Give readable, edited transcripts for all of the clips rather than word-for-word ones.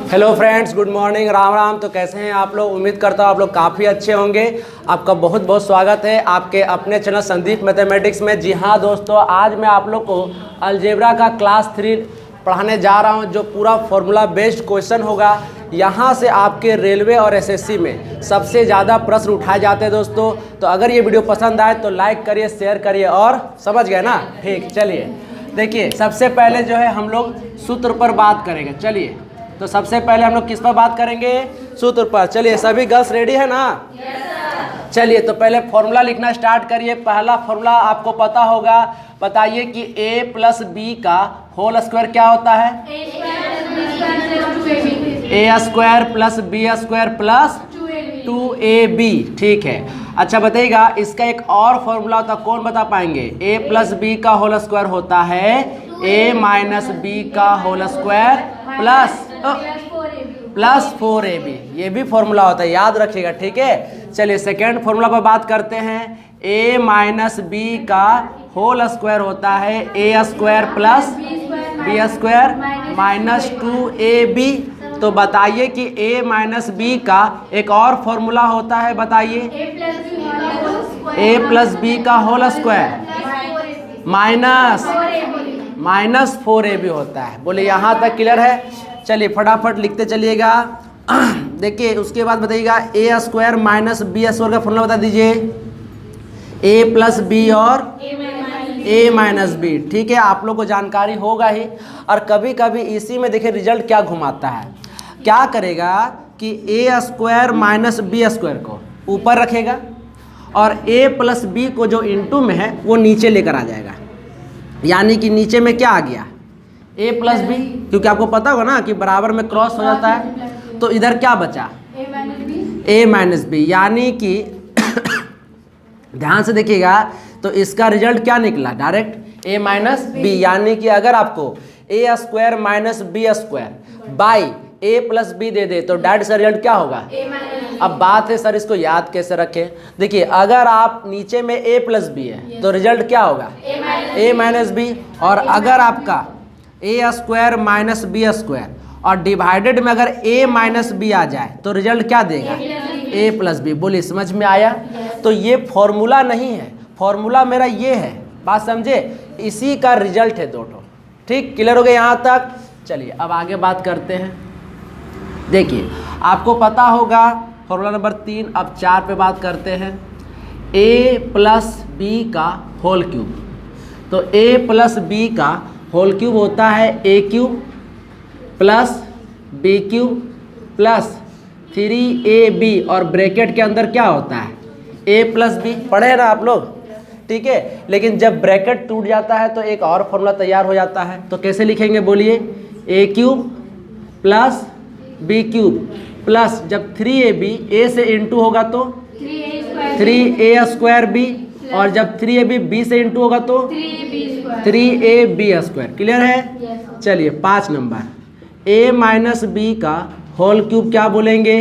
Hello friends, good morning, Ram Ram. तो कैसे हैं आप लोग? उम्मीद करता हूँ आप लोग काफ़ी अच्छे होंगे। आपका बहुत बहुत स्वागत है आपके अपने चैनल संदीप मैथमेटिक्स में। जी हाँ दोस्तों, आज मैं आप लोग को अलजेब्रा का क्लास 3 पढ़ाने जा रहा हूँ, जो पूरा फॉर्मूला बेस्ड क्वेश्चन होगा। यहाँ से आपके रेलवे और एसएससी में सबसे ज़्यादा प्रश्न उठाए जाते हैं दोस्तों। तो अगर ये वीडियो पसंद आए तो लाइक करिए, शेयर करिए, और समझ गए ना? ठीक, चलिए देखिए, सबसे पहले जो है हम लोग सूत्र पर बात करेंगे। चलिए, तो सबसे पहले हम लोग किस पर बात करेंगे? सूत्र पर। चलिए, सभी गर्ल्स रेडी है ना? चलिए, तो पहले फॉर्मूला लिखना स्टार्ट करिए। पहला फॉर्मूला आपको पता होगा, बताइए कि a प्लस बी का होल स्क्वायर क्या होता है? a square plus B square plus 2ab। ठीक है, अच्छा बताइएगा, इसका एक और फॉर्मूला होता, कौन बता पाएंगे? a प्लस बी का होल स्क्वायर होता है a माइनस बी का होल स्क्वायर प्लस 4ab। ये भी फॉर्मूला होता है, याद रखिएगा। ठीक है, चलिए सेकेंड फॉर्मूला पर बात करते हैं। a माइनस बी का होल स्क्वायर होता है a square plus B square minus 2ab। तो बताइए कि a माइनस बी का एक और फॉर्मूला होता है, बताइए। a प्लस बी का होल स्क्वायर माइनस 4ab होता है। बोले यहाँ तक क्लियर है? चलिए फटाफट लिखते चलिएगा। देखिए, उसके बाद बताइएगा a square minus B square का फॉर्मूला बता दीजिए। a प्लस बी और a माइनस बी। ठीक है, आप लोग को जानकारी होगा ही। और कभी कभी इसी में देखिए रिजल्ट क्या घुमाता है, क्या करेगा कि a square minus B square को ऊपर रखेगा और a प्लस बी को जो इनटू में है वो नीचे लेकर आ जाएगा। यानी कि नीचे में क्या आ गया? a प्लस बी, क्योंकि आपको पता होगा ना कि बराबर में क्रॉस हो जाता है। तो इधर क्या बचा? a minus B. यानी कि ध्यान से देखिएगा, तो इसका रिजल्ट क्या निकला? Direct a minus B. यानी कि अगर आपको a square minus B square by a plus B दे दे तो डायरेक्ट इसका रिजल्ट क्या होगा? अब बात है सर, इसको याद कैसे रखें? देखिए, अगर आप नीचे में a प्लस बी है तो रिजल्ट क्या होगा? a minus B. और अगर आपका a square minus B square और डिवाइडेड में अगर a माइनस बी आ जाए तो रिजल्ट क्या देगा? a plus B. बोलिए, समझ में आया? तो ये फॉर्मूला नहीं है, फॉर्मूला मेरा ये है, बात समझे? इसी का रिजल्ट है दोनों। ठीक, क्लियर हो गया यहाँ तक? चलिए अब आगे बात करते हैं। देखिए, आपको पता होगा फॉर्मूला नंबर 3। अब 4 पे बात करते हैं। a प्लस बी का होल क्यूब। तो a प्लस बी का होल क्यूब होता है a cube plus B cube plus 3ab, और ब्रैकेट के अंदर क्या होता है? a plus B. पढ़े ना आप लोग? ठीक है, लेकिन जब ब्रैकेट टूट जाता है तो एक और फॉर्मूला तैयार हो जाता है। तो कैसे लिखेंगे? बोलिए, a cube plus B cube plus, जब 3ab a से इंटू होगा तो 3a स्क्वायर b, और जब 3ab b से इंटू होगा तो 3ab स्क्वायर। क्लियर है? चलिए 5 नंबर, a माइनस बी का होल क्यूब क्या बोलेंगे?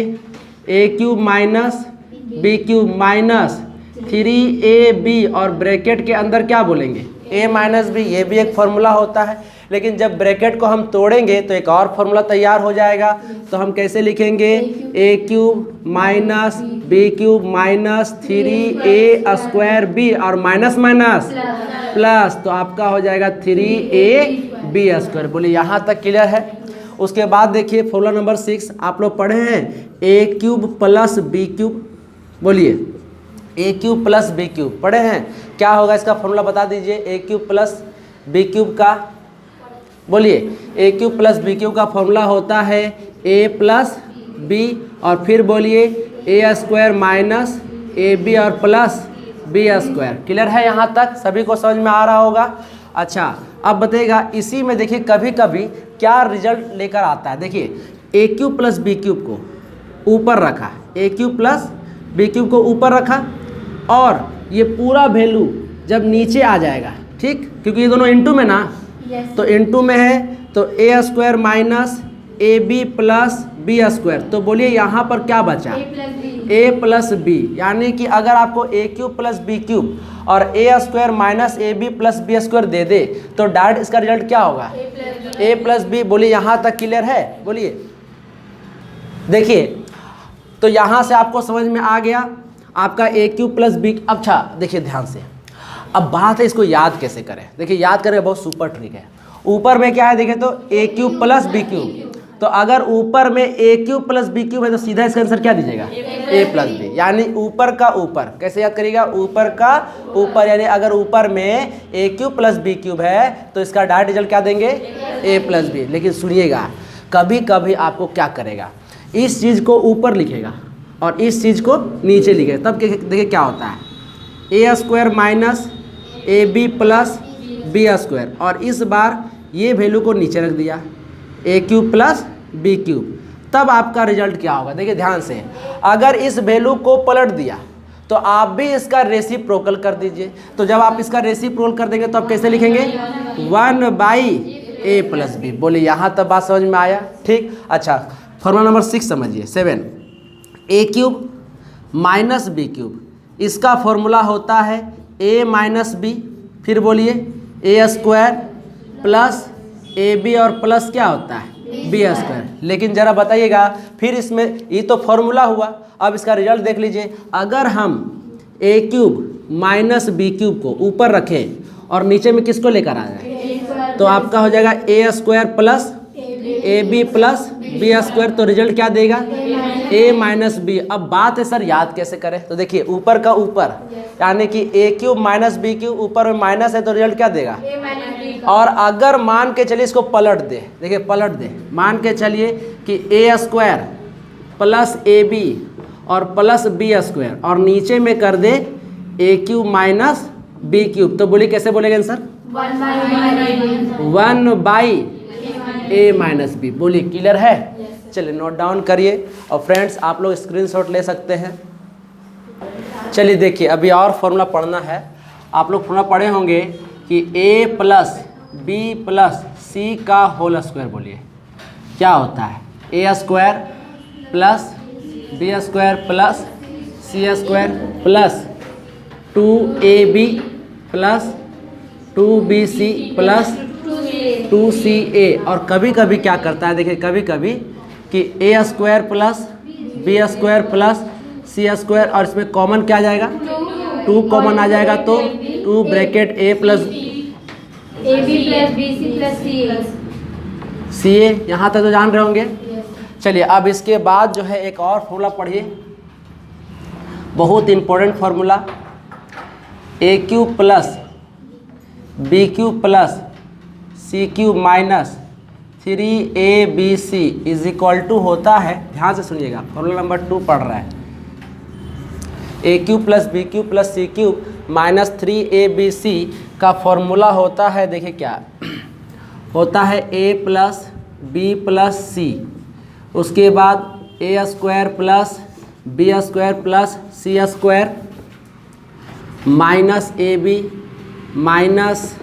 a cube minus B cube minus 3ab, और ब्रैकेट के अंदर क्या बोलेंगे? a minus B. ये भी एक फॉर्मूला होता है, लेकिन जब ब्रैकेट को हम तोड़ेंगे तो एक और फॉर्मूला तैयार हो जाएगा। तो हम कैसे लिखेंगे? a cube minus B cube minus 3a square B, और माइनस माइनस प्लस, तो आपका हो जाएगा 3ab स्क्वायर। बोलिए, यहाँ तक क्लियर है? उसके बाद देखिए फॉर्मूला नंबर 6 आप लोग पढ़े हैं, a cube plus B cube. बोलिए, a cube plus B cube पढ़े हैं? क्या होगा इसका फॉर्मूला बता दीजिए। a cube plus B cube का, बोलिए, a cube plus B cube का फॉर्मूला होता है a प्लस बी, और फिर बोलिए a स्क्वायर माइनस ab और प्लस बी स्क्वायर। क्लियर है यहाँ तक? सभी को समझ में आ रहा होगा? अच्छा, अब बताइएगा, इसी में देखिए कभी कभी क्या रिजल्ट लेकर आता है। देखिए, a cube plus B cube को ऊपर रखा, a cube plus B cube को ऊपर रखा, और ये पूरा वैल्यू जब नीचे आ जाएगा, ठीक, क्योंकि ये दोनों इनटू में ना, तो इनटू में है, तो a square minus ab plus B square. तो बोलिए यहाँ पर क्या बचा? ए प्लस बी, यानी कि अगर आपको A cube plus B cube और A square minus A B plus B square दे दे तो डायरेक्ट इसका रिजल्ट क्या होगा? A plus B. बोलिए यहाँ तक क्लियर है? बोलिए। देखिए तो यहाँ से आपको समझ में आ गया आपका ए क्यूब प्लस बी। अच्छा देखिए ध्यान से, अब बात है इसको याद कैसे करें। देखिए याद करें, बहुत सुपर ट्रिक है। ऊपर में क्या है देखिए तो ए क्यूब प्लस बी क्यूब, तो अगर ऊपर में ए क्यूब प्लस बी क्यूब है तो सीधा इसका आंसर क्या दीजिएगा? ए प्लस बी, यानी ऊपर का ऊपर। कैसे याद करिएगा? ऊपर का ऊपर, यानी अगर ऊपर में ए क्यूब प्लस बी क्यूब है तो इसका डायरेक्ट रिजल्ट क्या देंगे? ए प्लस बी। लेकिन सुनिएगा, कभी कभी आपको क्या करेगा, इस चीज़ को ऊपर लिखेगा और इस चीज़ को नीचे लिखेगा, तब देखिए क्या होता है। A square minus A B plus B square, और इस बार ये वैल्यू को नीचे रख दिया, A cube plus B cube. तब आपका रिजल्ट क्या होगा? देखिए ध्यान से, अगर इस वैल्यू को पलट दिया तो आप भी इसका रेसिप्रोकल कर दीजिए। तो जब आप इसका रेसिप्रोकल कर देंगे तो आप कैसे लिखेंगे? 1/a plus B. बोलिए यहाँ तक बात समझ में आया? ठीक। अच्छा फॉर्मूला नंबर 6 समझिए, 7। A cube minus B cube, इसका फॉर्मूला होता है a माइनस बी, फिर बोलिए A square plus A B और प्लस क्या होता है? B square. लेकिन ज़रा बताइएगा, फिर इसमें ये तो फॉर्मूला हुआ, अब इसका रिजल्ट देख लीजिए। अगर हम ए क्यूब माइनस बी क्यूब को ऊपर रखें और नीचे में किसको लेकर आ जाए तो आपका हो जाएगा A square plus A B plus B square. तो रिजल्ट क्या देगा? A minus B. अब बात है सर याद कैसे करें? तो देखिए ऊपर का ऊपर, यानी कि ए क्यूब माइनस बी क्यूब, ऊपर में माइनस है तो रिजल्ट क्या देगा? और अगर मान के चलिए इसको पलट दे, देखिए पलट दे, मान के चलिए कि A square plus A B और प्लस बी स्क्वायर और नीचे में कर दे A cube minus B cube, तो बोलिए कैसे बोलेंगे आंसर? 1/a minus B. बोलिए क्लियर है? चलिए नोट डाउन करिए, और फ्रेंड्स आप लोग स्क्रीनशॉट ले सकते हैं। चलिए देखिए, अभी और फॉर्मूला पढ़ना है। आप लोग फॉर्मूला पढ़े होंगे कि a plus B plus C का होल स्क्वायर। बोलिए क्या होता है? A square plus B square plus C square plus 2ab plus 2bc plus 2ca। और कभी कभी क्या करता है, देखिए कभी कभी कि A square plus B square plus C square, और इसमें कॉमन क्या आ जाएगा? 2 कॉमन आ जाएगा, तो 2 bracket A plus A B plus B C plus C A. यहाँ तक तो जान रहे होंगे। चलिए अब इसके बाद जो है एक और फॉर्मूला पढ़िए, बहुत important formula. A cube plus B cube plus C cube minus 3abc is equal to होता है, ध्यान से सुनिएगा, फॉर्मूला नंबर 2 पढ़ रहा है। A cube plus B cube plus C cube minus 3abc का फॉर्मूला होता है, देखिए क्या होता है? a plus B plus C, उसके बाद A square plus B square plus C square minus A B minus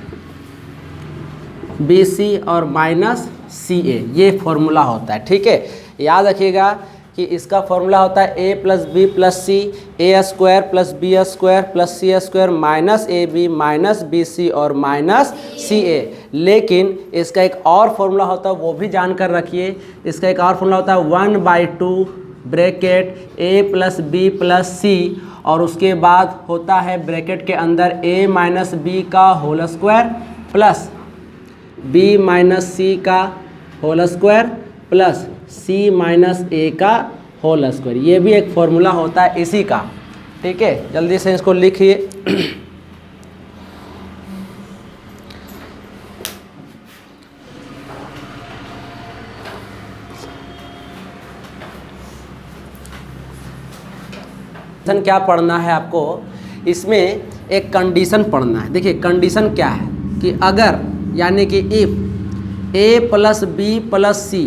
B C और माइनस सी ए। ये फॉर्मूला होता है, ठीक है? याद रखिएगा कि इसका फॉर्मूला होता है a plus B plus C, A square plus B square plus C square minus A B minus B C और माइनस सी ए। लेकिन इसका एक और फॉर्मूला होता है, वो भी जानकर रखिए। इसका एक और फॉर्मूला होता है 1/2 bracket A plus B plus C, और उसके बाद होता है ब्रैकेट के अंदर a माइनस बी का whole square plus B minus C का whole square plus C minus A का होल स्क्वायर। ये भी एक फॉर्मूला होता है इसी का, ठीक है? जल्दी से इसको लिखिए। क्या पढ़ना है आपको? इसमें एक कंडीशन पढ़ना है। देखिए कंडीशन क्या है कि अगर, यानी कि if A plus B plus C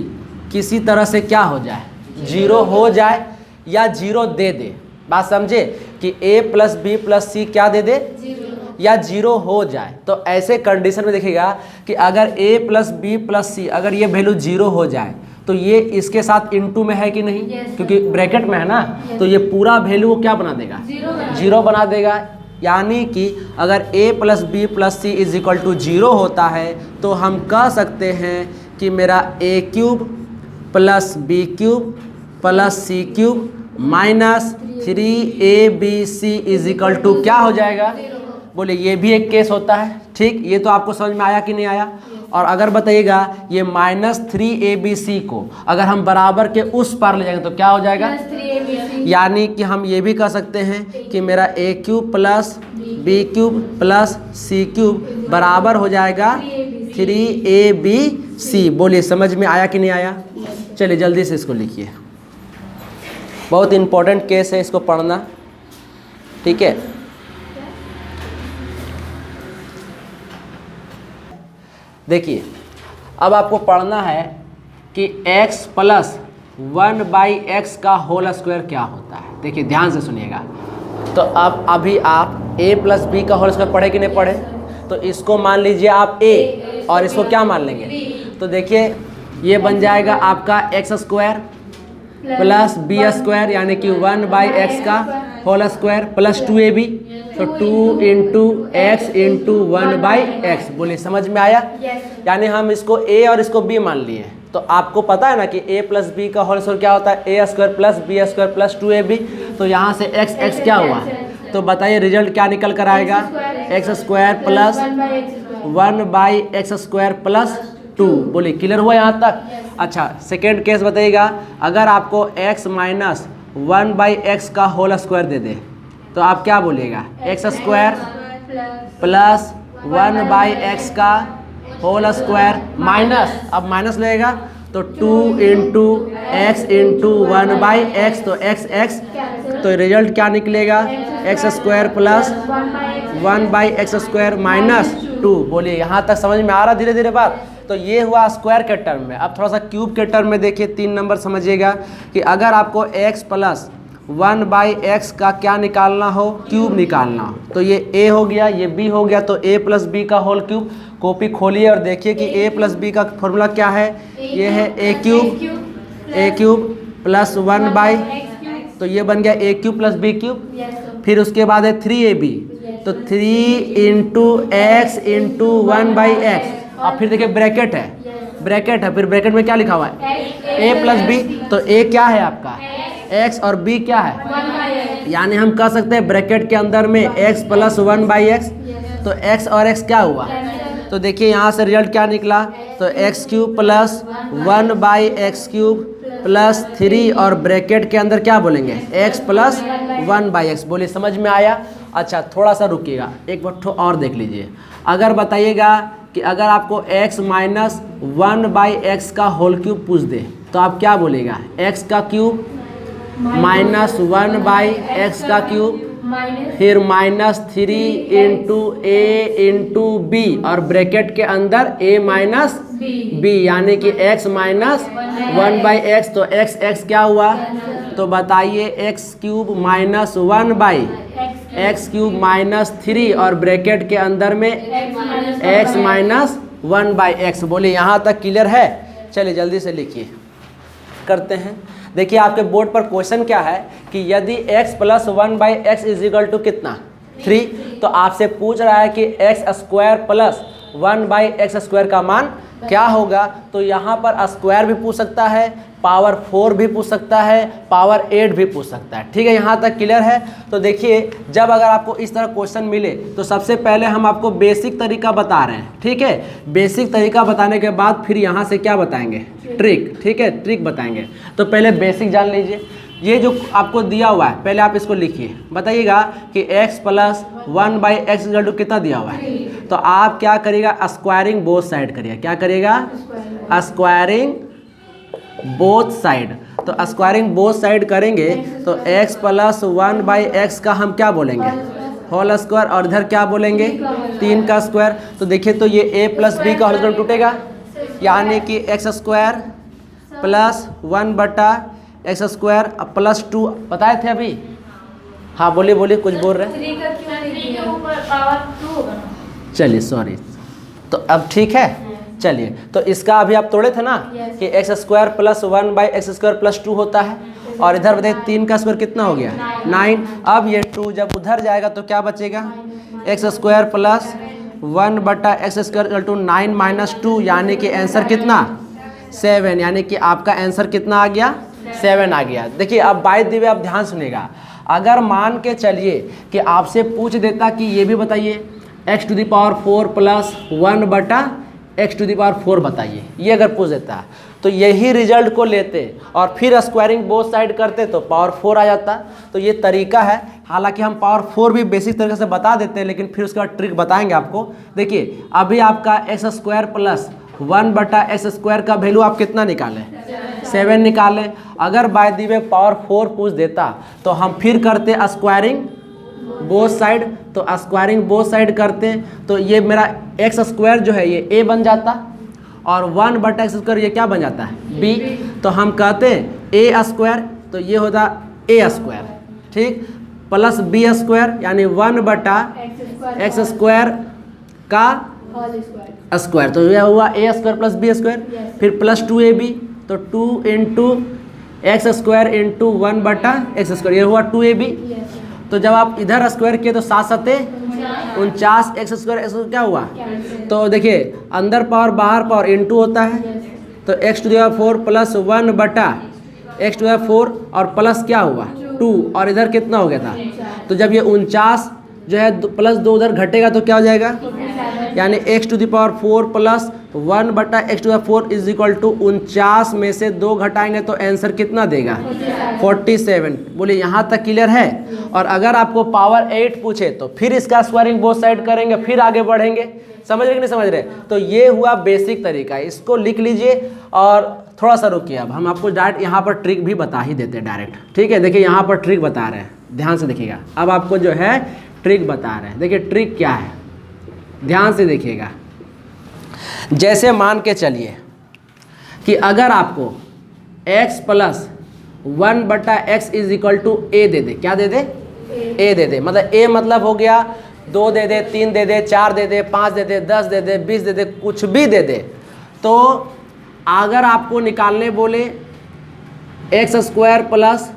किसी तरह से क्या हो जाए? 0 हो जाए या 0 दे दे। बात समझे कि a प्लस बी प्लस सी क्या दे दे? 0 या 0 हो जाए। तो ऐसे कंडीशन में देखिएगा कि अगर a प्लस बी प्लस सी अगर ये वैल्यू 0 हो जाए तो ये इसके साथ इनटू में है कि नहीं, Yes, क्योंकि ब्रैकेट में है ना, तो ये पूरा वैल्यू वो क्या बना देगा, जीरो बना देगा। यानी कि अगर a plus B plus C is equal to zero होता है तो हम कह सकते हैं कि मेरा a cube plus B cube plus C cube minus 3abc is equal to क्या हो जाएगा। बोले ये भी एक केस होता है, ठीक। ये तो आपको समझ में आया कि नहीं आया। और अगर बताइएगा ये -3abc को अगर हम बराबर के उस पार ले जाएंगे तो क्या हो जाएगा, यानी कि हम ये भी कह सकते हैं कि मेरा a cube plus B cube plus C cube बराबर हो जाएगा 3abc। बोलिए समझ में आया कि नहीं आया। चलिए जल्दी से इसको लिखिए, बहुत इंपॉर्टेंट केस है, इसको पढ़ना, ठीक है। देखिए अब आपको पढ़ना है कि x प्लस 1/x का होल स्क्वायर क्या होता है। देखिए ध्यान से सुनिएगा। तो अब अभी आप a प्लस बी का होल स्क्वायर पढ़े कि नहीं पढ़े, तो इसको मान लीजिए आप a और इसको क्या मान लेंगे, तो देखिए ये बन जाएगा आपका x square plus B square यानी कि 1/x का होल स्क्वायर प्लस 2ab, तो 2 इंटू एक्स इंटू 1/x। बोलिए समझ में आया। यानी हम इसको a और इसको b मान लिए। तो आपको पता है ना कि a प्लस बी का होल स्क्वायर क्या होता है, a square plus B square plus 2ab। तो यहाँ से x क्या हुआ, तो बताइए रिजल्ट क्या निकल कर आएगा, x square plus 1/x square plus 2। बोलिए क्लियर हुआ यहाँ तक। अच्छा सेकेंड केस बताइएगा, अगर आपको x माइनस 1/x का होल स्क्वायर दे दे तो आप क्या बोलिएगा, x स्क्वायर प्लस 1/x का होल स्क्वायर माइनस, अब माइनस लगेगा तो 2 इंटू एक्स इंटू 1/x, तो x, तो रिजल्ट क्या निकलेगा, x square plus 1/x square minus 2। बोलिए यहाँ तक समझ में आ रहा धीरे धीरे बात। तो ये हुआ स्क्वायर के टर्म में। अब थोड़ा सा क्यूब के टर्म में देखिए, 3 नंबर समझिएगा कि अगर आपको x प्लस 1/x का क्या निकालना हो, क्यूब निकालना हो, तो ये a हो गया, ये b हो गया, तो a प्लस बी का होल क्यूब। कॉपी खोलिए और देखिए कि a प्लस बी का फॉर्मूला क्या है, ये है a क्यूब प्लस 1/, तो ये बन गया a cube plus b cube. फिर उसके बाद है 3ab, तो 3 इंटू एक्स इंटू 1/x। अब फिर देखिए ब्रैकेट है, फिर ब्रैकेट में क्या लिखा हुआ है, a प्लस बी, तो a क्या है आपका x और b क्या है, यानी हम कह सकते हैं ब्रैकेट के अंदर में x प्लस 1/x, तो x और x क्या हुआ, तो देखिए यहाँ से रिजल्ट क्या निकला, तो x cube plus 1/x cube plus 3 और ब्रैकेट के अंदर क्या बोलेंगे x प्लस 1/x। बोलिए समझ में आया। अच्छा थोड़ा सा रुकिएगा, एक बार और देख लीजिए। अगर बताइएगा कि अगर आपको x माइनस 1/x का होल क्यूब पूछ दे तो आप क्या बोलेगा, x का क्यूब माइनस 1/x का क्यूब, फिर -3 इंटू a इंटू बी और ब्रैकेट के अंदर a माइनस बी, यानी कि x माइनस 1/x, तो x क्या हुआ, तो बताइए x cube minus 1/x cube minus 3 और ब्रैकेट के अंदर में x माइनस 1/x। बोलिए यहाँ तक क्लियर है। चलिए जल्दी से लिखिए, करते हैं। देखिए आपके बोर्ड पर क्वेश्चन क्या है कि यदि x plus 1/x is equal to कितना 3, तो आपसे पूछ रहा है कि x square plus 1/x square का मान क्या होगा। तो यहाँ पर स्क्वायर भी पूछ सकता है, पावर 4 भी पूछ सकता है, पावर 8 भी पूछ सकता है। ठीक है, यहाँ तक क्लियर है। तो देखिए जब अगर आपको इस तरह क्वेश्चन मिले तो सबसे पहले हम आपको बेसिक तरीका बता रहे हैं। ठीक है, बेसिक तरीका बताने के बाद फिर यहाँ से क्या बताएंगे, ट्रिक। ठीक है, ट्रिक बताएंगे। तो पहले बेसिक जान लीजिए। ये जो आपको दिया हुआ है पहले आप इसको लिखिए, बताइएगा कि x plus 1/x equal to कितना दिया हुआ है। तो आप क्या करिएगा, स्क्वायरिंग बोथ साइड करिएगा। क्या करिएगा, स्क्वायरिंग बोथ साइड। तो स्क्वायरिंग बोथ साइड करेंगे तो x प्लस 1/x का हम क्या बोलेंगे, होल स्क्वायर, और इधर क्या बोलेंगे 3 का स्क्वायर। तो देखिए तो ये a प्लस बी का होल स्क्वायर टूटेगा, यानी कि x square plus 1/x square plus 2 बताए थे अभी। हाँ बोलिए बोलिए, कुछ बोल रहे हैं। चलिए सॉरी, तो अब ठीक है। चलिए, तो इसका अभी आप तोड़े थे ना Yes. कि x square plus 1/x² plus 2 होता है, और इधर बताइए 3 का स्क्वायर कितना हो गया 9। अब ये 2 जब उधर जाएगा तो क्या बचेगा x square plus 1/x² to 9 minus 2, यानी कि आंसर कितना 7, यानी कि आपका आंसर कितना आ गया 7 आ गया। देखिए अब बाय द वे आप ध्यान सुनिएगा, अगर मान के चलिए कि आपसे पूछ देता कि ये भी बताइए x⁴ प्लस 1/x⁴ बताइए, ये अगर पूछ देता तो यही रिजल्ट को लेते और फिर स्क्वायरिंग बोथ साइड करते तो पावर 4 आ जाता। तो ये तरीका है, हालांकि हम पावर 4 भी बेसिक तरीके से बता देते हैं, लेकिन फिर उसके बाद ट्रिक बताएंगे आपको। देखिए अभी आपका x² प्लस 1/x² का वैल्यू आप कितना निकालें 7 निकालें। अगर बाय द वे पावर 4 पूछ देता तो हम फिर करते स्क्वायरिंग बोथ साइड, तो स्क्वायरिंग बोथ साइड करते तो ये मेरा x² जो है ये a बन जाता और 1/x² ये क्या बन जाता है b। तो हम कहते हैं a² तो ये होता a², ठीक, प्लस b² यानी 1/x² का स्क्वायर, तो यह हुआ a² प्लस b², फिर प्लस 2ab, तो 2 × x² × 1/x², ये हुआ 2ab। तो जब आप इधर स्क्वायर किए तो 7 7 49, x² क्या हुआ, तो देखिए अंदर पावर बाहर पावर इनटू होता है, तो x⁴ प्लस 1/x⁴ और प्लस क्या हुआ 2, और इधर कितना हो गया था, तो जब ये 49 जो है प्लस 2 उधर घटेगा तो क्या हो जाएगा, यानी x⁴ plus 1/x⁴ is equal to 49 में से 2 घटाएंगे तो आंसर कितना देगा 47। बोलिए यहाँ तक क्लियर है। और अगर आपको पावर 8 पूछे तो फिर इसका स्क्वायरिंग बोथ साइड करेंगे, फिर आगे बढ़ेंगे। समझ रहे कि नहीं समझ रहे? तो ये हुआ बेसिक तरीका, इसको लिख लीजिए और थोड़ा सा रुकिए, अब हम आपको डायरेक्ट यहाँ पर ट्रिक भी बता ही देते हैं डायरेक्ट, ठीक है। देखिए यहाँ पर ट्रिक बता रहे हैं, ध्यान से देखिएगा, अब आपको जो है ट्रिक बता रहे हैं। देखिए ट्रिक क्या है, ध्यान से देखिएगा। जैसे मान के चलिए कि अगर आपको x plus 1/x is equal to a दे दे, क्या दे दे a दे दे, मतलब a मतलब हो गया 2 दे दे, 3 दे दे, 4 दे दे, 5 दे दे, 10 दे दे, 20 दे दे, कुछ भी दे दे। तो अगर आपको निकालने बोले x² प्लस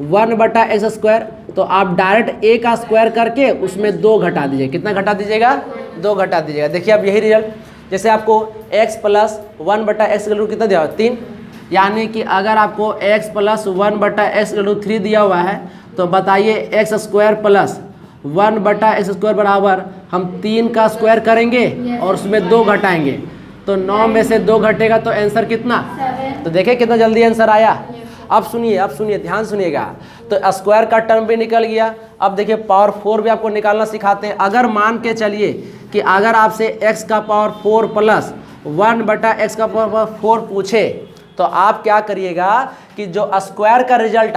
1/x², तो आप डायरेक्ट a का स्क्वायर करके उसमें 2 घटा दीजिए। कितना घटा दीजिएगा 2 घटा दीजिएगा। देखिए अब यही रिजल्ट, जैसे आपको x प्लस 1/x कितना दिया हुआ 3, यानी कि अगर आपको x प्लस 1/x3 दिया हुआ है तो बताइए x² प्लस 1/x² बराबर हम 3 का स्क्वायर करेंगे और उसमें 2 घटाएंगे, तो 9 में से 2 घटेगा तो आंसर कितना, तो देखिए कितना जल्दी आंसर आया। अब सुनिए ध्यान सुनिएगा, तो स्क्वायर का टर्म भी निकल गया। अब देखिए पावर 4 भी आपको निकालना सिखाते हैं। अगर मान के चलिए कि अगर आपसे x का पावर 4 प्लस 1/x⁴ पूछे तो आप क्या करिएगा कि जो स्क्वायर का रिजल्ट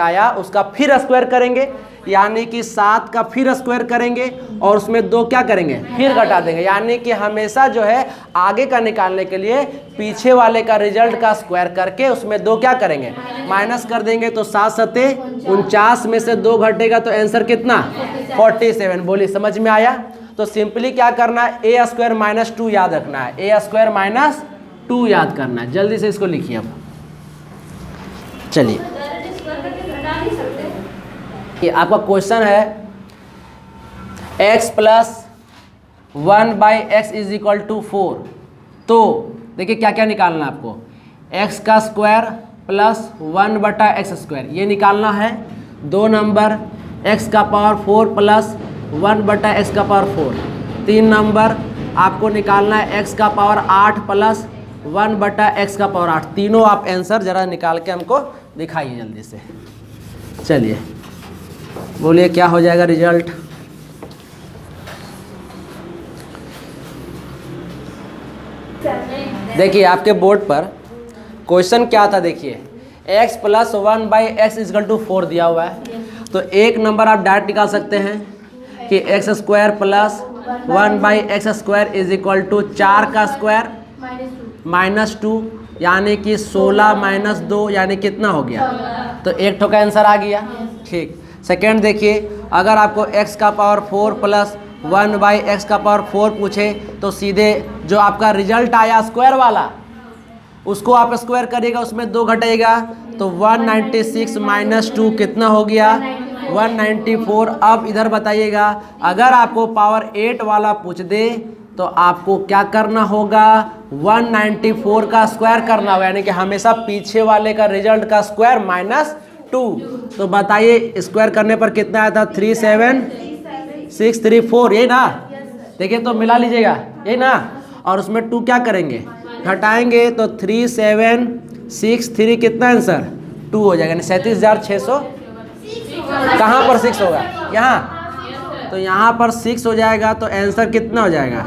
आया उसका फिर स्क्वायर करेंगे, यानी कि 7 का फिर स्क्वायर करेंगे और उसमें 2 क्या करेंगे फिर घटा देंगे। यानी कि हमेशा जो है आगे का निकालने के लिए पीछे वाले का रिजल्ट का स्क्वायर करके उसमें 2 क्या करेंगे माइनस कर देंगे। तो 7 7 49 में से 2 घटेगा तो आंसर कितना 47। बोलिए समझ में आया? तो सिंपली क्या करना है, a² - 2 याद रखना है, a² - 2 याद करना है। जल्दी से इसको लिखिए। अब चलिए ये आपका क्वेश्चन है x plus 1/x is equal to 4। तो देखिए क्या क्या निकालना है आपको, x का स्क्वायर प्लस 1/x², ये निकालना है। 2 नंबर x का पावर 4 प्लस 1/x⁴। 3 नंबर आपको निकालना है x का पावर 8 प्लस 1/x⁴। तीनों आप आंसर जरा निकाल के हमको दिखाइए जल्दी से। चलिए बोलिए क्या हो जाएगा रिजल्ट। देखिए आपके बोर्ड पर क्वेश्चन क्या था, देखिए x plus 1/x is equal to 4 दिया हुआ है। तो एक नंबर आप डायरेक्ट निकाल सकते हैं कि x² plus 1/x² is equal to 4 का स्क्वायर माइनस 2, यानी कि 16 माइनस 2 यानी कितना हो गया, तो एक ठो का आंसर आ गया। ठीक। सेकेंड देखिए, अगर आपको x का पावर 4 प्लस 1/x का पावर 4 पूछे तो सीधे जो आपका रिजल्ट आया स्क्वायर वाला उसको आप स्क्वायर करिएगा, उसमें 2 घटाइएगा तो 196 माइनस 2 कितना हो गया 194। अब इधर बताइएगा अगर आपको पावर 8 वाला पूछ दे तो आपको क्या करना होगा 194 का स्क्वायर करना होगा, यानी कि हमेशा पीछे वाले का रिजल्ट का स्क्वायर माइनस 2। तो बताइए स्क्वायर करने पर कितना आया था 37634, यही ना। देखिए तो मिला लीजिएगा, यही ना। और उसमें 2 क्या करेंगे घटाएंगे तो 3763 कितना आंसर 2 हो जाएगा, यानी 37,600। कहाँ पर 6 होगा यहाँ, तो यहाँ पर 6 हो जाएगा तो आंसर कितना हो जाएगा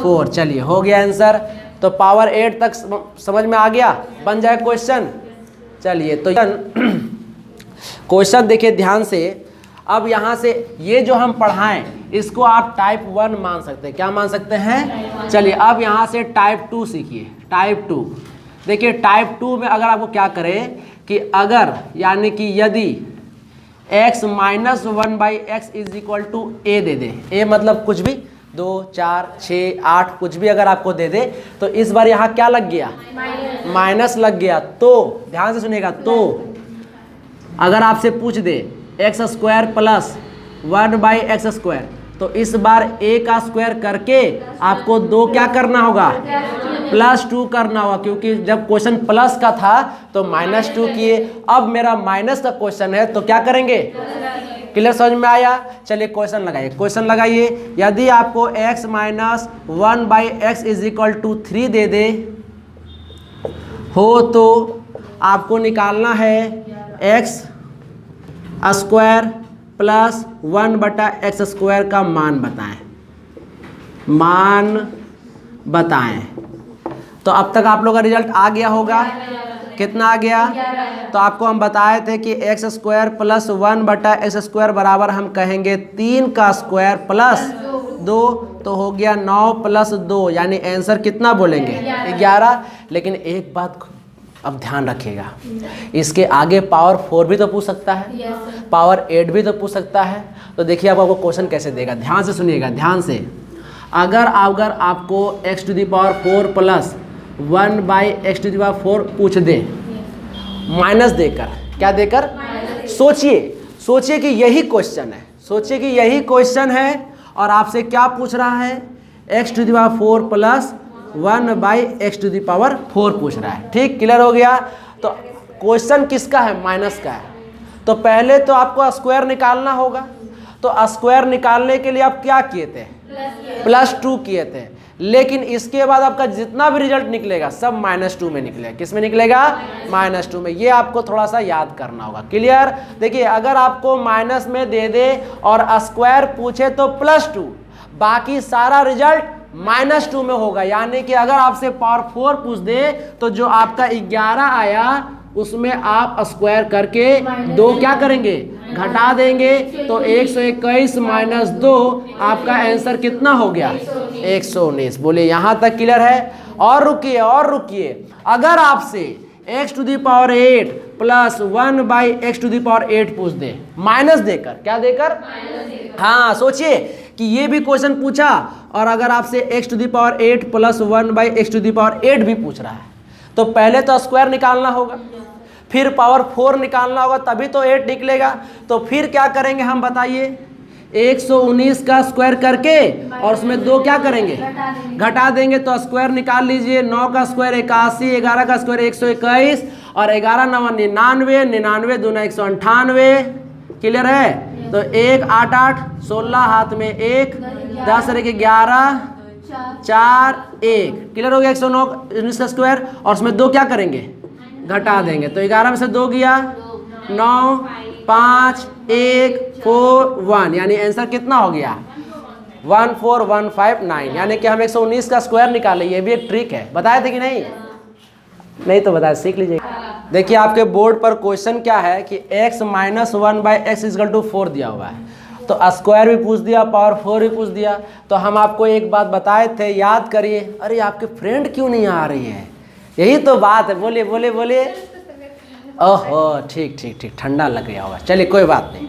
4। चलिए हो गया आंसर। तो पावर 8 तक समझ में आ गया, बन जाए क्वेश्चन। चलिए तो क्वेश्चन देखिए ध्यान से। अब यहाँ से ये जो हम पढ़ाएं इसको आप टाइप 1 मान सकते हैं, क्या मान सकते हैं। चलिए अब यहाँ से टाइप 2 सीखिए। टाइप 2 देखिए, टाइप 2 में अगर आपको क्या करें कि अगर यानी कि यदि x minus 1/x is equal to a दे दे, a मतलब कुछ भी 2 4 6 8 कुछ भी अगर आपको दे दे तो इस बार यहाँ क्या लग गया माइनस लग गया। तो ध्यान से सुनिएगा, तो अगर आपसे पूछ दे x स्क्वायर प्लस 1/x² तो इस बार a का स्क्वायर करके आपको 2 क्या करना होगा +2 करना होगा, क्योंकि जब क्वेश्चन प्लस का था तो -2 किए। अब मेरा माइनस का क्वेश्चन है तो क्या करेंगे। क्लियर समझ में आया। चलिए क्वेश्चन लगाइए। क्वेश्चन लगाइए, यदि आपको x minus 1/x is equal to 3 दे दे हो तो आपको निकालना है x स्क्वायर प्लस 1/x² का मान बताएं। मान बताएं। तो अब तक आप लोग का रिजल्ट आ गया होगा, कितना आ गया। तो आपको हम बताए थे कि x स्क्वायर प्लस 1/x² बराबर हम कहेंगे 3 का स्क्वायर प्लस 2 तो हो गया 9 प्लस 2, यानी आंसर कितना बोलेंगे 11। लेकिन एक बात अब ध्यान रखिएगा, इसके आगे पावर 4 भी तो पूछ सकता है, पावर 8 भी तो पूछ सकता है। तो देखिए अब आपको क्वेश्चन कैसे देगा, ध्यान से सुनिएगा ध्यान से। अगर आपको x⁴ प्लस 1/x⁴ पूछ दे माइनस देकर, क्या देकर, सोचिए कि यही क्वेश्चन है, सोचिए कि यही क्वेश्चन है और आपसे क्या पूछ रहा है x⁴ प्लस 1/x⁴ पूछ रहा है। ठीक, क्लियर हो गया। तो क्वेश्चन किसका है, माइनस का है। तो पहले तो आपको स्क्वायर निकालना होगा, तो स्क्वायर निकालने के लिए आप क्या किए थे +2 किए थे। लेकिन इसके बाद आपका जितना भी रिजल्ट निकलेगा सब -2 में निकलेगा। किस में निकलेगा -2 में। ये आपको थोड़ा सा याद करना होगा। क्लियर। देखिए अगर आपको माइनस में दे दे और स्क्वायर पूछे तो +2, बाकी सारा रिजल्ट -2 में होगा। यानी कि अगर आपसे पावर 4 पूछ दे तो जो आपका 11 आया उसमें आप स्क्वायर करके 2 क्या करेंगे घटा देंगे, तो 121 माइनस 2 आपका आंसर कितना हो गया 119। बोले यहाँ तक क्लियर है। और रुकिए अगर आपसे x⁸ प्लस 1/x⁸ पूछ दे माइनस देकर, क्या देकर, हाँ सोचिए कि ये भी क्वेश्चन पूछा और अगर आपसे x⁸ प्लस 1/x⁸ भी पूछ रहा है तो पहले तो स्क्वायर निकालना होगा, फिर पावर 4 निकालना होगा, तभी तो 8 निकलेगा। तो फिर क्या करेंगे हम बताइए, 119 का स्क्वायर करके और उसमें 2 क्या करेंगे घटा देंगे। तो स्क्वायर निकाल लीजिए, 9 का स्क्वायर 81, 11 का स्क्वायर 121 और 11 9 99, 99 दूना 198। क्लियर है। तो 1 8 8 16 हाथ में 1 10 11 4 1। क्लियर हो गया। 119 का स्क्वायर और उसमें 2 क्या करेंगे घटा देंगे। तो 11 में से 2 गया 9 5 1 4 1, यानी आंसर कितना हो गया 14159। यानी कि हम 119 का स्क्वायर निकाले। ये भी एक ट्रिक है, बताए थे कि नहीं तो बताए, सीख लीजिए। देखिए आपके बोर्ड पर क्वेश्चन क्या है कि x माइनस 1/x⁴ दिया हुआ है, तो स्क्वायर भी पूछ दिया, पावर 4 भी पूछ दिया। तो हम आपको एक बात बताए थे, याद करिए। अरे आपके फ्रेंड क्यों नहीं आ रही है, यही तो बात है। बोलिए। ओहो ठीक ठंडा लग गया होगा। चलिए कोई बात नहीं।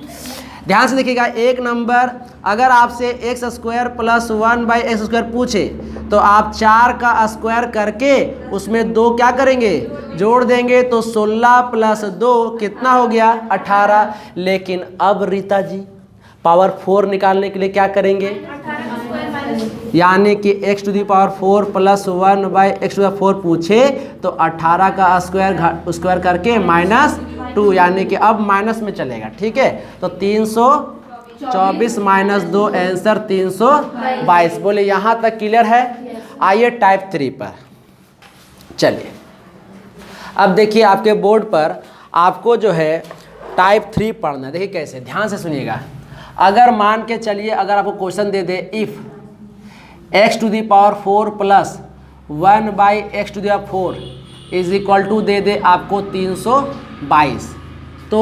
ध्यान से देखिएगा, एक नंबर अगर आपसे एक्स स्क्वायर प्लस 1/x² पूछे तो आप 4 का स्क्वायर करके उसमें 2 क्या करेंगे, जोड़ देंगे, तो 16 प्लस 2 कितना हो गया, 18। लेकिन अब रीता जी पावर 4 निकालने के लिए क्या करेंगे, यानी कि x⁴ प्लस 1/x⁴ पूछे तो 18 का स्क्वायर करके -2, यानी कि अब माइनस में चलेगा। ठीक है, तो 324 - 2 आंसर 322। बोले यहाँ तक क्लियर है। आइए टाइप 3 पर चलिए। अब देखिए आपके बोर्ड पर आपको जो है टाइप 3 पढ़ना है। देखिए कैसे, ध्यान से सुनिएगा। अगर मान के चलिए, अगर आपको क्वेश्चन दे दे if x⁴ plus 1/x⁴ is equal to दे दे आपको 322, तो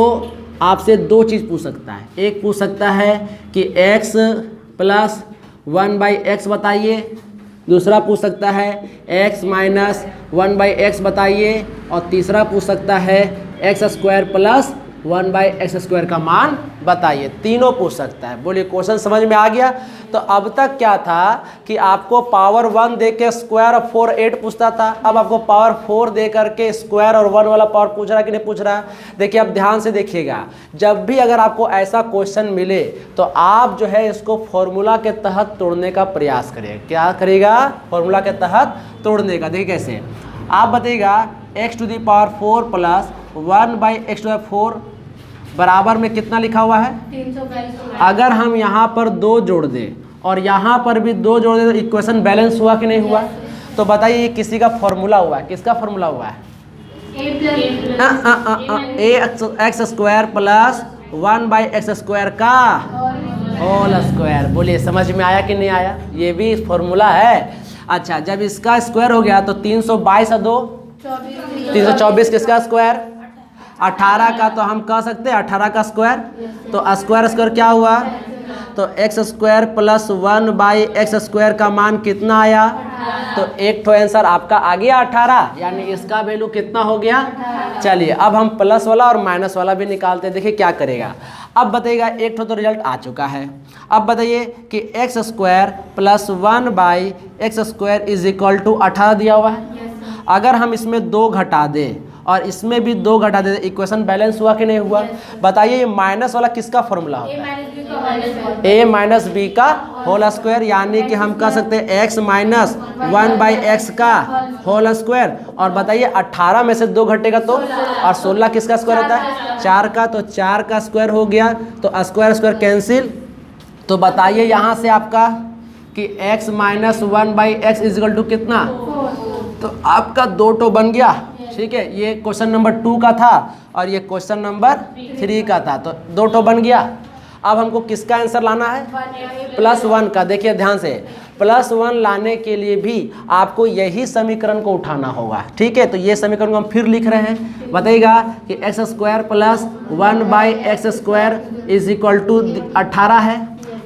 आपसे 2 चीज़ पूछ सकता है। एक पूछ सकता है कि x प्लस 1/x बताइए, दूसरा पूछ सकता है x माइनस 1/x बताइए, और तीसरा पूछ सकता है x² प्लस 1/x² का मान बताइए। तीनों पूछ सकता है। बोलिए क्वेश्चन समझ में आ गया। तो अब तक क्या था कि आपको पावर 1 दे के स्क्वायर और 4 8 पूछता था, अब आपको पावर 4 दे करके स्क्वायर और 1 वाला पावर पूछ रहा है कि नहीं पूछ रहा है। देखिए अब ध्यान से देखिएगा, जब भी अगर आपको ऐसा क्वेश्चन मिले तो आप जो है इसको फॉर्मूला के तहत तोड़ने का प्रयास करिएगा। क्या करिएगा, फॉर्मूला के तहत तोड़ने का। देखिए कैसे, आप बताइएगा x⁴ प्लस 1/x⁴ बराबर में कितना लिखा हुआ है, 322। अगर हम यहाँ पर 2 जोड़ दें और यहाँ पर भी 2 जोड़ दें तो इक्वेशन बैलेंस हुआ कि नहीं हुआ। तो बताइए ये किसी का फॉर्मूला हुआ है, किसका फॉर्मूला हुआ है, x² प्लस 1/x² का होल स्क्वायर। बोलिए समझ में आया कि नहीं आया, ये भी फॉर्मूला है। अच्छा, जब इसका स्क्वायर हो गया तो 322 और 2 324, किसका स्क्वायर, 18 का, तो हम कह सकते हैं 18 का स्क्वायर। तो स्क्वायर क्या हुआ, तो x² प्लस 1/x² का मान कितना आया, तो एक तो आंसर आपका आ गया 18, यानी इसका वैल्यू कितना हो गया। चलिए अब हम प्लस वाला और माइनस वाला भी निकालते हैं। देखिए क्या करेगा। अब बताइएगा, एक तो रिजल्ट आ चुका है। अब बताइए कि x² plus 1/x² is equal to 18 दिया हुआ है। अगर हम इसमें 2 घटा दें और इसमें भी 2 घटा दें, इक्वेशन बैलेंस हुआ कि नहीं हुआ। बताइए ये माइनस वाला किसका फॉर्मूला होता है, a माइनस b का होल स्क्वायर, यानी कि हम कह सकते हैं x माइनस 1/x का होल स्क्वायर। और बताइए 18 में से 2 घटेगा तो, और 16 किसका स्क्वायर होता है, 4 का, तो 4 का स्क्वायर हो गया, तो स्क्वायर कैंसिल। तो बताइए यहाँ से आपका कि x minus 1/x is equal to कितना, तो आपका 2 तो बन गया। ठीक है, ये क्वेश्चन नंबर 2 का था और ये क्वेश्चन नंबर 3 का था, तो 2 तो बन गया। अब हमको किसका आंसर लाना है, +1 का। देखिए ध्यान से, +1 लाने के लिए भी आपको यही समीकरण को उठाना होगा। ठीक है, तो ये समीकरण को हम फिर लिख रहे हैं। बताइएगा कि x² plus 1/x² is equal to 18 है।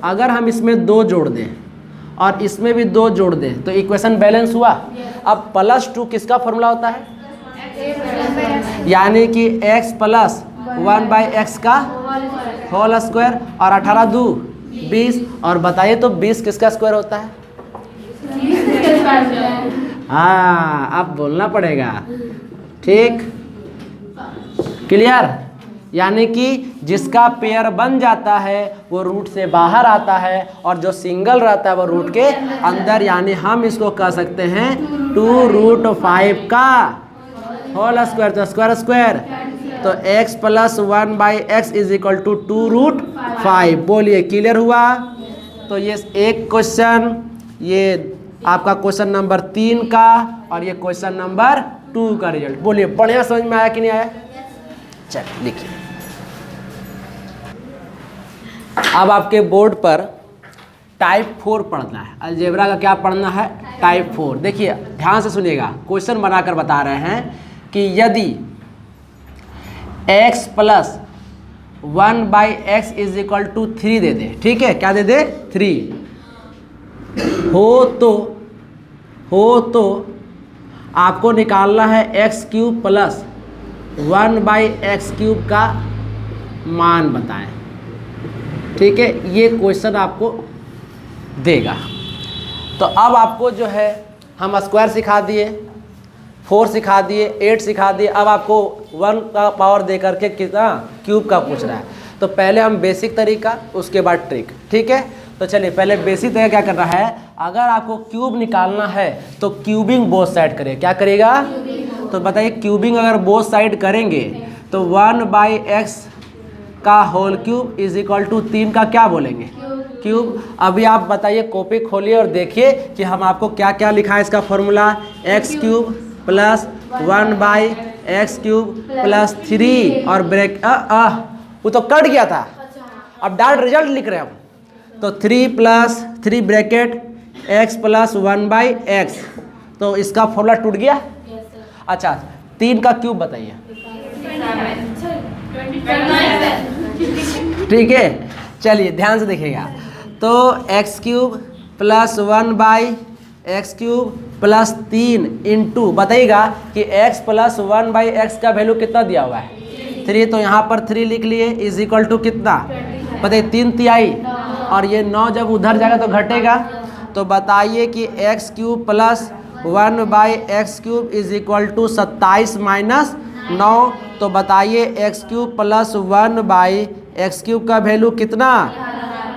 अगर हम इसमें 2 जोड़ दें और इसमें भी 2 जोड़ दें तो इक्वेशन बैलेंस हुआ। अब +2 किसका फॉर्मूला होता है, यानी कि x प्लस 1/x का होल स्क्वायर, और 18 2 20, और बताइए तो 20 किसका स्क्वायर होता है। हाँ, अब बोलना पड़ेगा। ठीक, क्लियर, यानी कि जिसका पेयर बन जाता है वो रूट से बाहर आता है और जो सिंगल रहता है वो रूट के अंदर, यानी हम इसको कह सकते हैं 2√5 का होल स्क्वायर, तो स्क्वायर तो x plus 1/x is equal to 2√5। बोलिए क्लियर हुआ। तो ये एक क्वेश्चन, ये आपका क्वेश्चन नंबर 3 का और ये क्वेश्चन नंबर 2 का रिजल्ट। बोलिए बढ़िया समझ में आया कि नहीं आया। चलिए लिखिए। अब आपके बोर्ड पर टाइप 4 पढ़ना है, अलजेब्रा का क्या पढ़ना है, टाइप 4। देखिए ध्यान से सुनिएगा, क्वेश्चन बनाकर बता रहे हैं कि यदि x plus 1/x is equal to 3 दे दे, ठीक है, क्या दे दे 3 हो तो आपको निकालना है x³ प्लस 1/x³ का मान बताएं। ठीक है, ये क्वेश्चन आपको देगा। तो अब आपको जो है हम स्क्वायर सिखा दिए, 4 सिखा दिए, 8 सिखा दिए, अब आपको 1 का पावर दे करके कितना क्यूब का पूछ रहा है। तो पहले हम बेसिक तरीका, उसके बाद ट्रिक, ठीक है। तो चलिए पहले बेसिक तरीका क्या करना है, अगर आपको क्यूब निकालना है तो क्यूबिंग बोथ साइड करें। क्या करेगा, तो बताइए क्यूबिंग अगर बोथ साइड करेंगे तो 1/x का whole cube is equal to 3 का क्या बोलेंगे, क्यूब। अभी आप बताइए, कॉपी खोलिए और देखिए कि हम आपको क्या क्या लिखा है इसका formula, x cube plus 1/x cube plus 3 और ब्रेक वो तो कट गया था, अब डायरेक्ट रिजल्ट लिख रहे हैं हम। तो 3 plus 3 bracket x plus 1/x, तो इसका फॉर्मूला टूट गया। अच्छा 3 का क्यूब बताइए, ठीक है। चलिए ध्यान से देखिएगा, तो x cube plus 1/x cube plus 3 into बताइएगा कि x प्लस 1/x का वैल्यू कितना दिया हुआ है, 3, तो यहाँ पर 3 लिख लिए इज इक्वल टू कितना बताइए, 3 और ये 9 जब उधर जाएगा तो घटेगा। तो बताइए कि x cube plus 1/x cube is equal to 27 minus 9, तो बताइए x cube plus 1/x cube का वैल्यू कितना।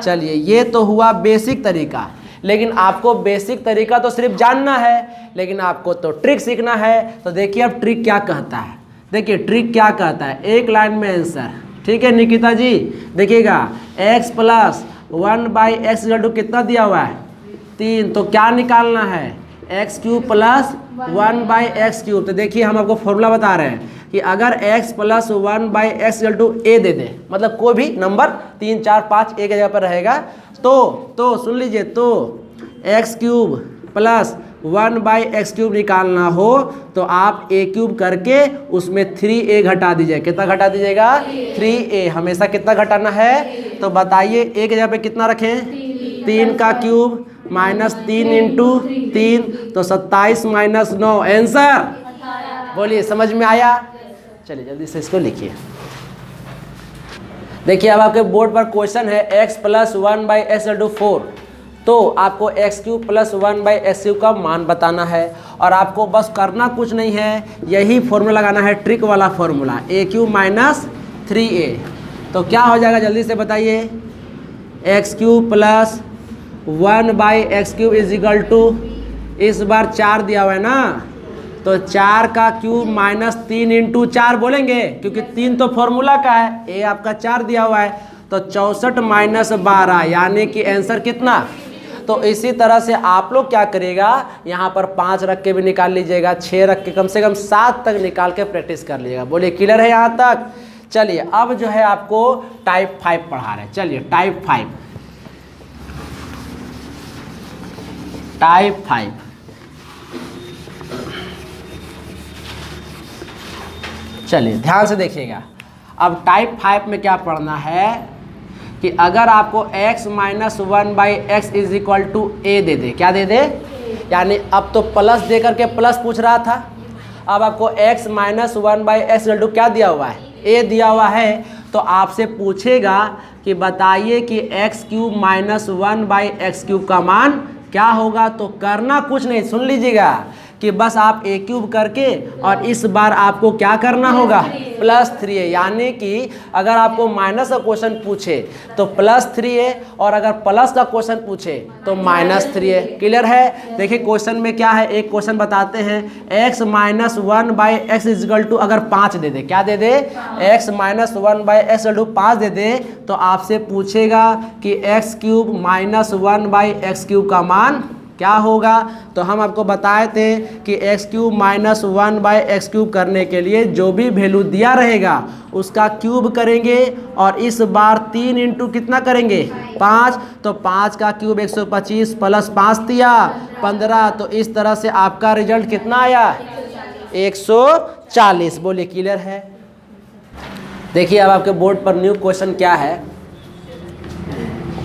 चलिए ये तो हुआ बेसिक तरीका, लेकिन आपको बेसिक तरीका तो सिर्फ जानना है, लेकिन आपको तो ट्रिक सीखना है। तो देखिए अब ट्रिक क्या कहता है, देखिए ट्रिक क्या कहता है, एक लाइन में आंसर, ठीक है निकिता जी। देखिएगा x plus 1/x equal to कितना दिया हुआ है, 3, तो क्या निकालना है, x cube plus 1/x cube. तो देखिए हम आपको फॉर्मूला बता रहे हैं कि अगर x plus 1/x equal to a दे दे, मतलब कोई भी नंबर 3 4 5 एक जगह पर रहेगा, तो सुन लीजिए, तो x cube plus 1/x cube निकालना हो तो आप a क्यूब करके उसमें 3a घटा दीजिए। कितना घटा दीजिएगा, 3a। हमेशा कितना घटाना है, तो बताइए एक जगह पे कितना रखें, 3 का क्यूब माइनस 3 इंटू 3, तो 27 माइनस 9 आंसर। बोलिए समझ में आया। चलिए जल्दी से इसको लिखिए। देखिए अब आपके बोर्ड पर क्वेश्चन है x plus 1/x equal to 4, तो आपको x cube plus 1/x cube का मान बताना है, और आपको बस करना कुछ नहीं है, यही फॉर्मूला लगाना है, ट्रिक वाला formula, a cube minus 3a। तो क्या हो जाएगा जल्दी से बताइए, x cube plus 1/x cube is equal to, इस बार 4 दिया हुआ है ना, तो 4 का क्यूब माइनस 3 इंटू 4 बोलेंगे, क्योंकि 3 तो फॉर्मूला का है, a आपका 4 दिया हुआ है, तो 64 माइनस 12 यानी कि आंसर कितना। तो इसी तरह से आप लोग क्या करिएगा, यहाँ पर 5 रख के भी निकाल लीजिएगा, 6 रख के, कम से कम 7 तक निकाल के प्रैक्टिस कर लीजिएगा। बोलिए क्लियर है यहाँ तक। चलिए अब जो है आपको टाइप 5 पढ़ा रहे हैं। चलिए टाइप 5 चलिए ध्यान से देखिएगा। अब टाइप 5 में क्या पढ़ना है कि अगर आपको x minus 1/x is equal to a दे दे, क्या दे दे, यानी अब तो प्लस दे करके प्लस पूछ रहा था, अब आपको x minus 1/x equal to क्या दिया हुआ है, a दिया हुआ है, तो आपसे पूछेगा कि बताइए कि x cube minus 1/x cube का मान क्या होगा। तो करना कुछ नहीं, सुन लीजिएगा कि बस आप a क्यूब करके और इस बार आपको क्या करना होगा, प्लस 3a, यानी कि अगर आपको माइनस का क्वेश्चन पूछे तो प्लस 3a, और अगर प्लस का क्वेश्चन पूछे तो माइनस 3a। क्लियर है। देखिए क्वेश्चन में क्या है, एक क्वेश्चन बताते हैं, x minus 1/x equal to अगर 5 दे दे, क्या दे दे, x minus 1/x equal to 5 दे दे, तो आपसे पूछेगा कि x cube minus 1/x cube का मान क्या होगा। तो हम आपको बताए थे कि x cube minus 1/x cube करने के लिए जो भी वैल्यू दिया रहेगा उसका क्यूब करेंगे, और इस बार 3 इंटू कितना करेंगे, 5, तो 5 का क्यूब 125 प्लस 5 दिया 15, तो इस तरह से आपका रिजल्ट कितना आया, 140। बोलिए क्लियर है। देखिए अब आपके बोर्ड पर न्यू क्वेश्चन क्या है,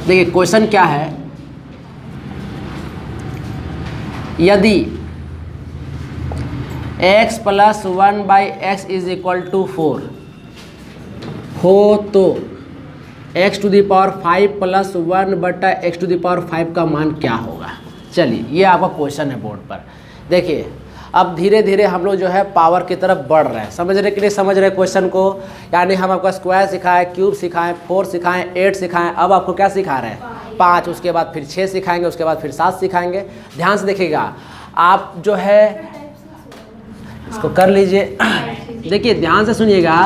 देखिए क्वेश्चन क्या है, यदि x plus 1/x is equal to 4 हो तो x to the power 5 plus 1 बटा एक्स टू दी पावर 5 का मान क्या होगा। चलिए ये आपका क्वेश्चन है बोर्ड पर। देखिए अब धीरे धीरे हम लोग जो है पावर की तरफ बढ़ रहे हैं, समझने के लिए समझ रहे हैं क्वेश्चन को। यानी हम आपका स्क्वायर सिखाएं, क्यूब सिखाएं, 4 सिखाएं, 8 सिखाएं, अब आपको क्या सिखा रहे हैं 5, उसके बाद फिर 6 सिखाएंगे, उसके बाद फिर 7 सिखाएंगे। ध्यान से देखिएगा आप जो है इसको कर लीजिए। देखिए ध्यान से सुनिएगा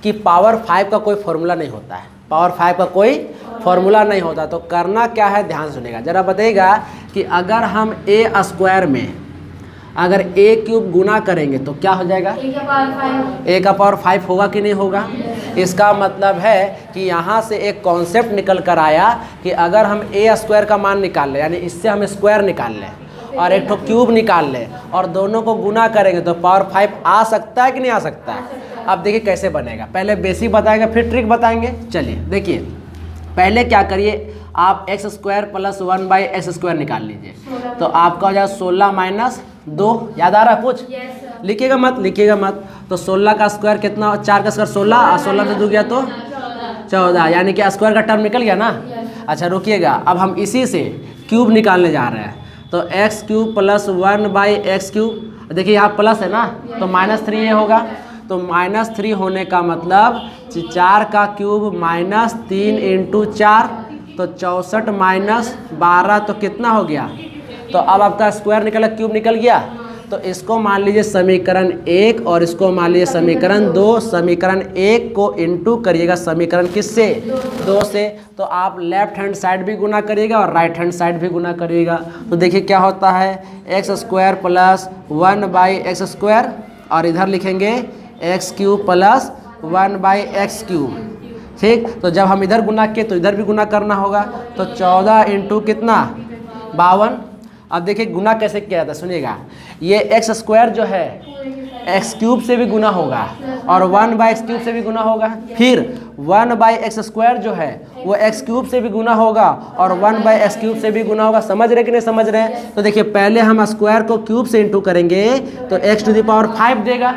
कि पावर 5 का कोई फॉर्मूला नहीं होता है, पावर 5 का कोई फॉर्मूला नहीं होता। तो करना क्या है ध्यान से सुनिएगा ज़रा, बताइएगा कि अगर हम ए स्क्वायर में अगर ए क्यूब गुना करेंगे तो क्या हो जाएगा, ए का पावर 5 होगा कि नहीं होगा। इसका मतलब है कि यहाँ से एक कॉन्सेप्ट निकल कर आया कि अगर हम ए स्क्वायर का मान निकाल लें, यानी इससे हम स्क्वायर निकाल लें और एक तो क्यूब निकाल लें और दोनों को गुना करेंगे तो पावर 5 आ सकता है कि नहीं आ सकता है। अब देखिए कैसे बनेगा, पहले बेसिक बताएंगे फिर ट्रिक बताएंगे। चलिए देखिए पहले क्या करिए, आप x square plus 1 by x square निकाल लीजिए तो आपका हो जाएगा 16 माइनस 2। याद आ रहा कुछ? लिखिएगा मत, लिखिएगा मत। तो 16 का स्क्वायर कितना, 4 का स्क्वायर 16 और 16 से 2 गया तो 14, यानी कि स्क्वायर का टर्म निकल गया ना। अच्छा रुकिएगा, अब हम इसी से क्यूब निकालने जा रहे हैं। तो x cube plus 1 by x cube, देखिए यहाँ प्लस है ना तो -3 ये होगा। तो -3 होने का मतलब 4 का क्यूब -3 इंटू 4 तो 64 माइनस 12 तो कितना हो गया। तो अब आपका स्क्वायर निकला, क्यूब निकल गया। तो इसको मान लीजिए समीकरण 1 और इसको मान लीजिए समीकरण 2। समीकरण 1 को इंटू करिएगा समीकरण किससे, 2 से। तो आप लेफ्ट हैंड साइड भी गुना करिएगा और राइट हैंड साइड भी गुना करिएगा। तो देखिए क्या होता है, x square plus 1 by x square और इधर लिखेंगे x cube plus 1 by x cube. ठीक, तो जब हम इधर गुना किए तो इधर भी गुना करना होगा। तो 14 इंटू कितना 52। अब देखिए गुना कैसे किया जाता है, सुनिएगा। ये एक्स स्क्वायर जो है एक्स क्यूब से भी गुना होगा और 1 बाई एक्स क्यूब से भी गुना होगा। फिर 1 बाई एक्स स्क्वायर जो है वो एक्स क्यूब से भी गुना होगा और 1 बाई एक्स क्यूब से भी गुना होगा। समझ रहे कि नहीं समझ रहे? तो देखिए पहले हम स्क्वायर को क्यूब से इंटू करेंगे तो एक्स टू द पावर 5 देगा।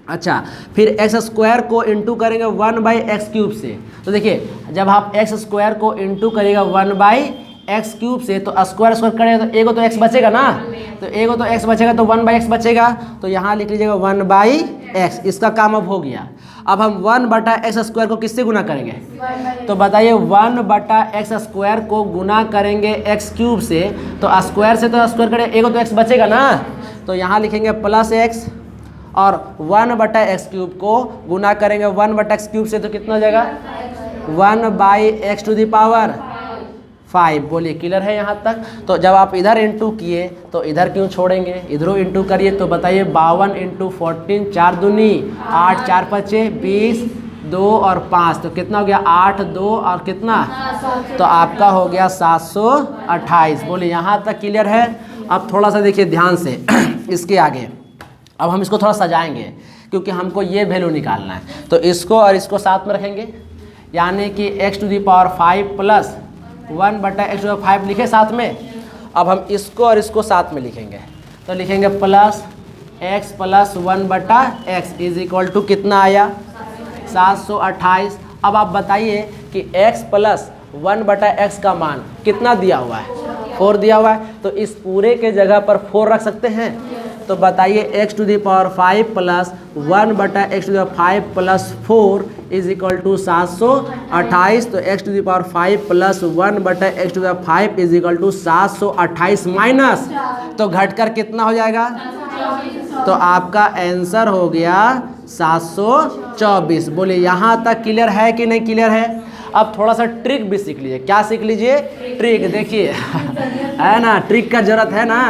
अच्छा, फिर एक्स स्क्वायर को इंटू करेंगे 1 बाई एक्स क्यूब से। तो देखिए जब आप एक्स स्क्वायर को इंटू करेगा 1 बाई एक्स क्यूब से तो स्क्वायर स्क्वायर करेगा तो एगो तो एक्स बचेगा ना, तो एगो तो एक्स बचेगा तो 1 बाई एक्स बचेगा। तो यहाँ लिख लीजिएगा 1 बाई एक्स। इसका काम अब हो गया। अब हम 1 बटा एक्स स्क्वायर को किससे गुना करेंगे, तो बताइए 1 बटा एक्स स्क्वायर को गुना करेंगे एक्स क्यूब से। तो स्क्वायर से तो स्क्वायर करें, एगो तो एक्स बचेगा ना, तो यहाँ लिखेंगे प्लस एक्स और 1 बटा एक्स क्यूब को गुना करेंगे 1 बटा एक्स क्यूब से तो कितना हो जाएगा 1 by x to the power 5। बोलिए क्लियर है यहाँ तक? तो जब आप इधर इंटू किए तो इधर क्यों छोड़ेंगे, इधरों इंटू करिए। तो बताइए 52 इंटू 14, 4 दूनी 8, 4 पचे 20, 2 और 5 तो कितना हो गया 8, 2 और कितना, तो आपका हो गया 728। बोलिए यहाँ तक क्लियर है? अब थोड़ा सा देखिए ध्यान से इसके आगे। अब हम इसको थोड़ा सजाएंगे क्योंकि हमको ये वैल्यू निकालना है। तो इसको और इसको साथ में रखेंगे, यानी कि x to the power 5 plus 1 बटा एक्स टू दी पावर 5 लिखे साथ में। अब हम इसको और इसको साथ में लिखेंगे तो लिखेंगे प्लस एक्स प्लस 1 बटा एक्स इज इक्वल टू कितना आया 728। अब आप बताइए कि x प्लस 1 बटा एक्स का मान कितना दिया हुआ है, 4 दिया हुआ है। तो इस पूरे के जगह पर 4 रख सकते हैं। तो बताइए x to the power 5 plus 1 बटा x to the power 5 plus 4 is equal to 728। तो x to the power 5 plus 1 बटा x to the power 5 is equal to 728 minus, तो घटकर कितना हो जाएगा, तो आपका आंसर हो गया 724। बोलिए यहाँ तक क्लियर है कि नहीं क्लियर है? अब थोड़ा सा ट्रिक भी सीख लीजिए। क्या सीख लीजिए? ट्रिक। देखिए है ना, ट्रिक का जरूरत है ना।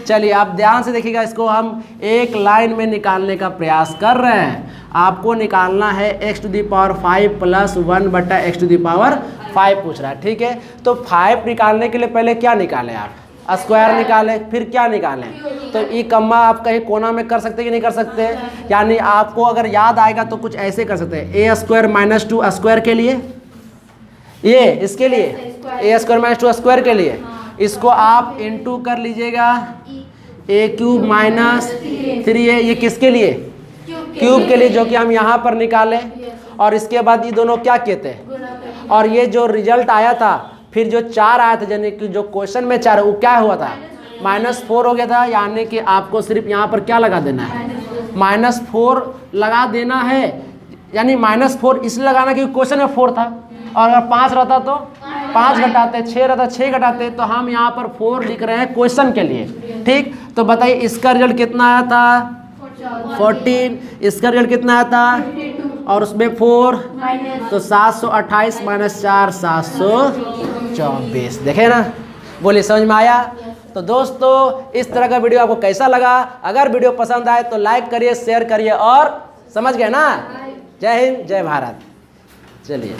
चलिए आप ध्यान से देखिएगा, इसको हम एक लाइन में निकालने का प्रयास कर रहे हैं। आपको निकालना है x to the power 5 plus 1 बटा एक्स टू दी पावर 5 पूछ रहा है, ठीक है। तो 5 निकालने के लिए पहले क्या निकालें आप, स्क्वायर निकालें, फिर क्या निकालें, तो ई कम्मा आप कहीं कोना में कर सकते कि नहीं कर सकते। यानी आपको अगर याद आएगा तो कुछ ऐसे कर सकते हैं, ए स्क्वायर माइनस 2 स्क्वायर के लिए, ये इसके लिए ए स्क्वायर माइनस 2 स्क्वायर के लिए इसको आप इंटू कर लीजिएगा ए क्यूब माइनस 3a। ये किसके लिए, क्यूब के लिए, जो कि हम यहाँ पर निकाले। और इसके बाद ये दोनों क्या कहते हैं, और ये जो रिजल्ट आया था, फिर जो 4 आया था, यानी कि जो क्वेश्चन में 4 वो क्या हुआ था, -4 हो गया था। यानी कि आपको सिर्फ यहाँ पर क्या लगा देना है, -4 लगा देना है। यानी -4 इसलिए लगाना क्योंकि क्वेश्चन में 4 था, और अगर 5 रहता तो 5 घटाते, 6 रहता 6 घटाते, तो हम यहाँ पर 4 लिख रहे हैं क्वेश्चन के लिए। ठीक, तो बताइए इसका रिजल्ट कितना आया था, 14। इसका रिजल्ट कितना आया था, और उसमें 4, तो 728 - 4 724। देखे ना, बोलिए समझ में आया। तो दोस्तों इस तरह का वीडियो आपको कैसा लगा, अगर वीडियो पसंद आए तो लाइक करिए, शेयर करिए, और समझ गए ना। जय हिंद, जय भारत। चलिए।